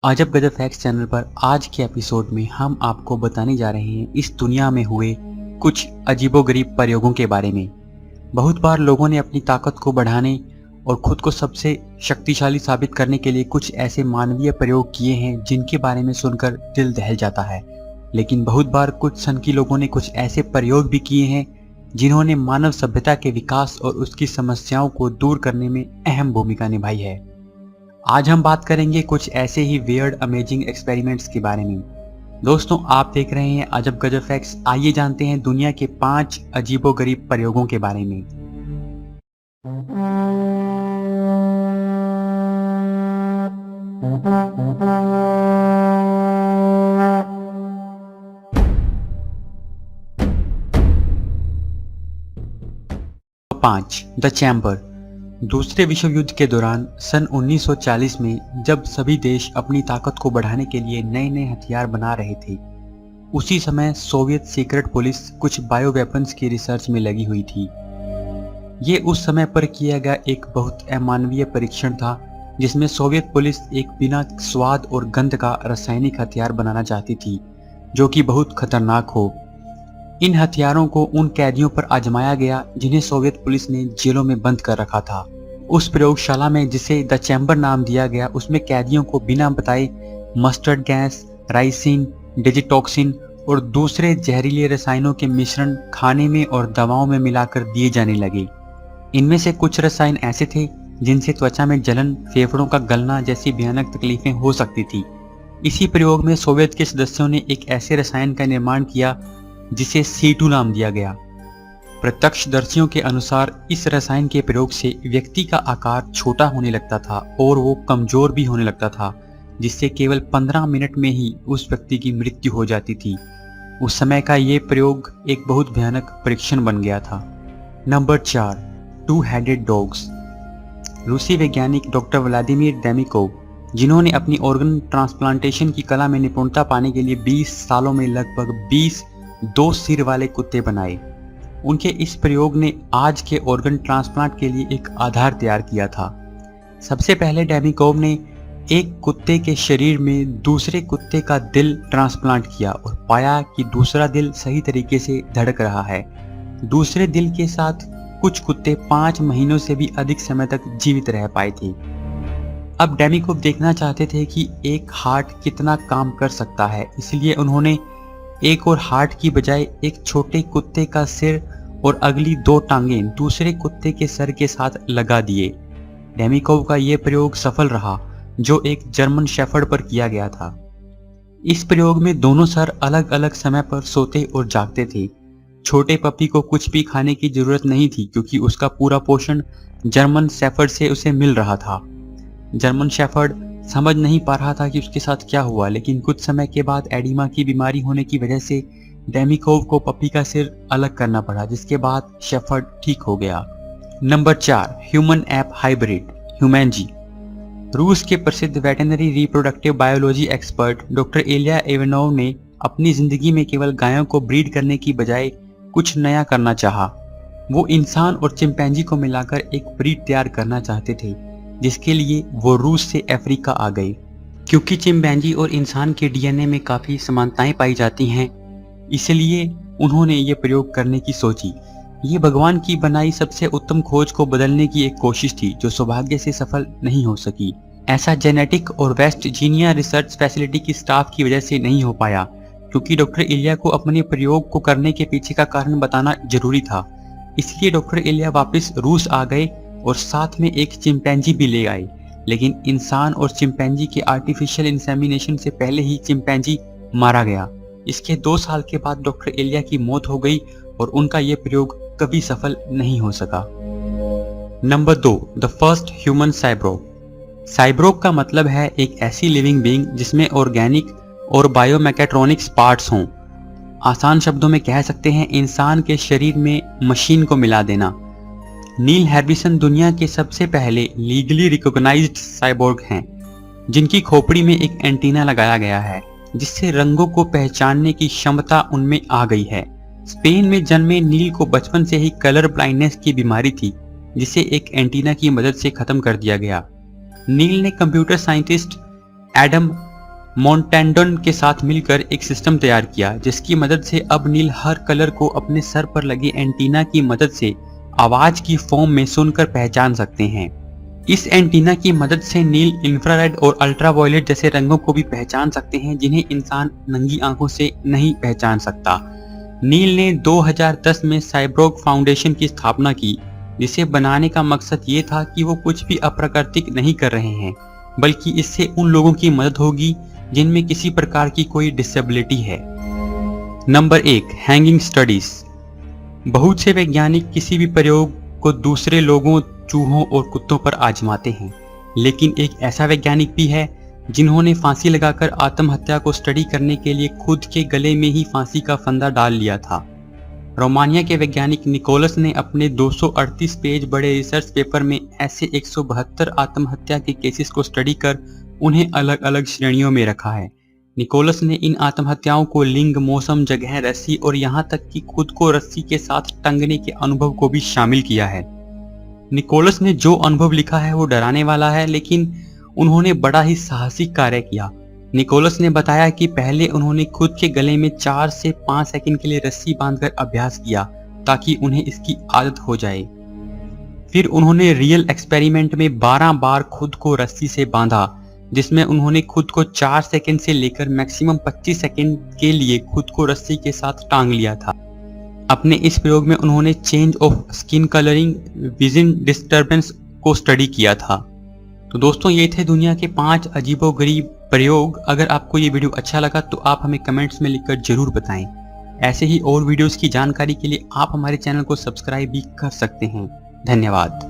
अजब गजब facts channel पर आज के एपिसोड में हम आपको बताने जा रहे हैं इस दुनिया में हुए कुछ अजीबोगरीब प्रयोगों के बारे में। बहुत बार लोगों ने अपनी ताकत को बढ़ाने और खुद को सबसे शक्तिशाली साबित करने के लिए कुछ ऐसे मानवीय प्रयोग किए हैं जिनके बारे में सुनकर दिल दहल जाता है। लेकिन बहुत बार कुछ सनकी लोगों ने कुछ ऐसे प्रयोग भी किए हैं जिन्होंने मानव सभ्यता के विकास और उसकी समस्याओं को दूर करने में अहम भूमिका निभाई है। आज हम बात करेंगे कुछ ऐसे ही वियर्ड अमेजिंग एक्सपेरिमेंट्स के बारे में। दोस्तों, आप देख रहे हैं अजब गजब फैक्ट्स। आइए जानते हैं दुनिया के 5 अजीबोगरीब प्रयोगों के बारे में। पाँच, द चैम्बर। दूसरे विश्व युद्ध के दौरान सन 1940 में जब सभी देश अपनी ताकत को बढ़ाने के लिए नए नए हथियार बना रहे थे, उसी समय सोवियत सीक्रेट पुलिस कुछ बायो वेपन्स की रिसर्च में लगी हुई थी। ये उस समय पर किया गया एक बहुत अमानवीय परीक्षण था जिसमें सोवियत पुलिस एक बिना स्वाद और गंध का रासायनिक हथियार बनाना चाहती थी जो कि बहुत खतरनाक हो। इन हथियारों को उन कैदियों पर आजमाया गया जिन्हें सोवियत पुलिस ने जेलों में बंद कर रखा था। उस प्रयोगशाला में जिसे द चैम्बर नाम दिया गया, उसमें कैदियों को बिना बताए मस्टर्ड गैस, राइसिन, डिजिटॉक्सिन और दूसरे जहरीले रसायनों के मिश्रण खाने में और दवाओं में मिलाकर दिए जाने लगे। इनमें से कुछ रसायन ऐसे थे जिनसे त्वचा में जलन, फेफड़ों का गलना जैसी भयानक तकलीफें हो सकती थी। इसी प्रयोग में सोवियत के सदस्यों ने एक ऐसे रसायन का निर्माण किया जिसे C2 नाम दिया गया। प्रत्यक्षदर्शियों के अनुसार इस रसायन के प्रयोग से व्यक्ति का आकार छोटा होने लगता था और वो कमजोर भी होने लगता था, जिससे केवल 15 मिनट में ही उस व्यक्ति की मृत्यु हो जाती थी। उस समय का ये प्रयोग एक बहुत भयानक परीक्षण बन गया था। Number 4, 2-headed dogs. रूसी वैज्ञानिक डॉक्टर व्लादिमीर डेमिकोव, जिन्होंने अपनी ऑर्गन ट्रांसप्लांटेशन की कला में निपुणता पाने के लिए 20 सालों में लगभग 20 2 सिर वाले कुत्ते बनाए, उनके इस प्रयोग ने आज के ऑर्गन ट्रांसप्लांट के लिए एक आधार तैयार किया था। सबसे पहले डेमिकोव ने एक कुत्ते के शरीर में दूसरे कुत्ते का दिल ट्रांसप्लांट किया और पाया कि दूसरा दिल सही तरीके से धड़क रहा है। दूसरे दिल के साथ कुछ कुत्ते 5 महीनों से भी अधिक समय तक जीवित रह पाए थे। अब डेमिकोव देखना चाहते थे कि एक हार्ट कितना काम कर सकता है, इसलिए उन्होंने एक और हार्ट की बजाय एक छोटे कुत्ते का सिर और अगली 2 टांगें दूसरे कुत्ते के सर के साथ लगा दिए। डेमिकोव का यह प्रयोग सफल रहा, जो एक जर्मन शेफर्ड पर किया गया था। इस प्रयोग में दोनों सर अलग अलग समय पर सोते और जागते थे। छोटे पपी को कुछ भी खाने की जरूरत नहीं थी क्योंकि उसका पूरा पोषण जर्मन शेफर्ड से उसे मिल रहा था। जर्मन शेफर्ड समझ नहीं पा रहा था कि उसके साथ क्या हुआ, लेकिन कुछ समय के बाद एडिमा की बीमारी होने की वजह से डेमिकोव को पपी का सिर अलग करना पड़ा, जिसके बाद शेफर्ड ठीक हो गया। Number 4, human ape hybrid, humanzee. रूस के प्रसिद्ध veterinary reproductive biology expert doctor Ilya Ivanov ने अपनी जिंदगी में केवल गायों को ब्रीड करने की बजाय कुछ नया करना चाहा। वो इंसान और चिंपैंजी को मिलाकर एक ब्रीड तैयार करना चाहते थे, जिसके लिए वो रूस से अफ्रीका आ गए। क्योंकि चिंपैंजी और इंसान के डीएनए में काफ़ी समानताएं पाई जाती हैं, इसलिए उन्होंने ये प्रयोग करने की सोची। ये भगवान की बनाई सबसे उत्तम खोज को बदलने की एक कोशिश थी जो सौभाग्य से सफल नहीं हो सकी। ऐसा जेनेटिक और वेस्ट जीनिया रिसर्च फैसिलिटी की स्टाफ की वजह से नहीं हो पाया, क्योंकि डॉक्टर इलिया को अपने प्रयोग को करने के पीछे का कारण बताना जरूरी था। इसलिए डॉक्टर इलिया वापस रूस आ गए और साथ में एक चिंपैंजी भी ले आए। लेकिन इंसान और चिंपैंजी के आर्टिफिशियल इंसेमिनेशन से पहले ही चिंपैंजी मारा गया। इसके 2 साल के बाद डॉक्टर इलिया की मौत हो गई और उनका यह प्रयोग कभी सफल नहीं हो सका। Number 2, the first human cyborg. Cyborg का मतलब है एक ऐसी लिविंग बीइंग जिसमें ऑर्गेनिक और बायोमैकेट्रॉनिक्स पार्ट्स हों। आसान शब्दों में कह सकते हैं इंसान के शरीर में मशीन को मिला देना। नील हैरिसन दुनिया के सबसे पहले लीगली रिकॉग्नाइज्ड साइबोर्ग हैं, जिनकी खोपड़ी में एक एंटीना लगाया गया है जिससे रंगों को पहचानने की क्षमता उनमें आ गई है। स्पेन में जन्मे नील को बचपन से ही कलर ब्लाइंडनेस की बीमारी थी, जिसे एक एंटीना की मदद से खत्म कर दिया गया। नील ने कंप्यूटर साइंटिस्ट एडम मोंटेंडन के साथ मिलकर एक सिस्टम तैयार किया जिसकी मदद से अब नील हर कलर को अपने सर पर लगे एंटीना की मदद से आवाज की फॉर्म में सुनकर पहचान सकते हैं। इस एंटीना की मदद से नील इंफ्रारेड और अल्ट्रावायलेट जैसे रंगों को भी पहचान सकते हैं जिन्हें इंसान नंगी आंखों से नहीं पहचान सकता। नील ने 2010 में साइबोर्ग फाउंडेशन की स्थापना की, जिसे बनाने का मकसद ये था कि वो कुछ भी अप्राकृतिक नहीं कर रहे हैं, बल्कि इससे उन लोगों की मदद होगी जिनमें किसी प्रकार की कोई डिसेबिलिटी है। Number 1, hanging studies. बहुत से वैज्ञानिक किसी भी प्रयोग को दूसरे लोगों, चूहों और कुत्तों पर आजमाते हैं, लेकिन एक ऐसा वैज्ञानिक भी है जिन्होंने फांसी लगाकर आत्महत्या को स्टडी करने के लिए खुद के गले में ही फांसी का फंदा डाल लिया था। रोमानिया के वैज्ञानिक निकोलस ने अपने 238 पेज बड़े रिसर्च पेपर में ऐसे 172 आत्महत्या के केसेस को स्टडी कर उन्हें अलग अलग श्रेणियों में रखा है। निकोलस ने इन आत्महत्याओं को लिंग, मौसम, जगह, रस्सी और यहाँ तक कि खुद को रस्सी के साथ टंगने के अनुभव को भी शामिल किया है। निकोलस ने जो अनुभव लिखा है वो डराने वाला है, लेकिन उन्होंने बड़ा ही साहसिक कार्य किया। निकोलस ने बताया कि पहले उन्होंने खुद के गले में 4 से 5 सेकंड के लिए रस्सी बांधकर अभ्यास किया ताकि उन्हें इसकी आदत हो जाए। फिर उन्होंने रियल एक्सपेरिमेंट में 12 बार खुद को रस्सी से बांधा, जिसमें उन्होंने खुद को 4 सेकंड से लेकर मैक्सिमम 25 सेकंड के लिए खुद को रस्सी के साथ टांग लिया था। अपने इस प्रयोग में उन्होंने change of skin colouring, vision disturbance को स्टडी किया था। तो दोस्तों, ये थे दुनिया के 5 अजीबोगरीब प्रयोग। अगर आपको ये वीडियो अच्छा लगा तो आप हमें कमेंट्स में लिखकर जरूर बताएं। ऐसे ही और वीडियोस की जानकारी के लिए आप हमारे चैनल को सब्सक्राइब भी कर सकते हैं। धन्यवाद।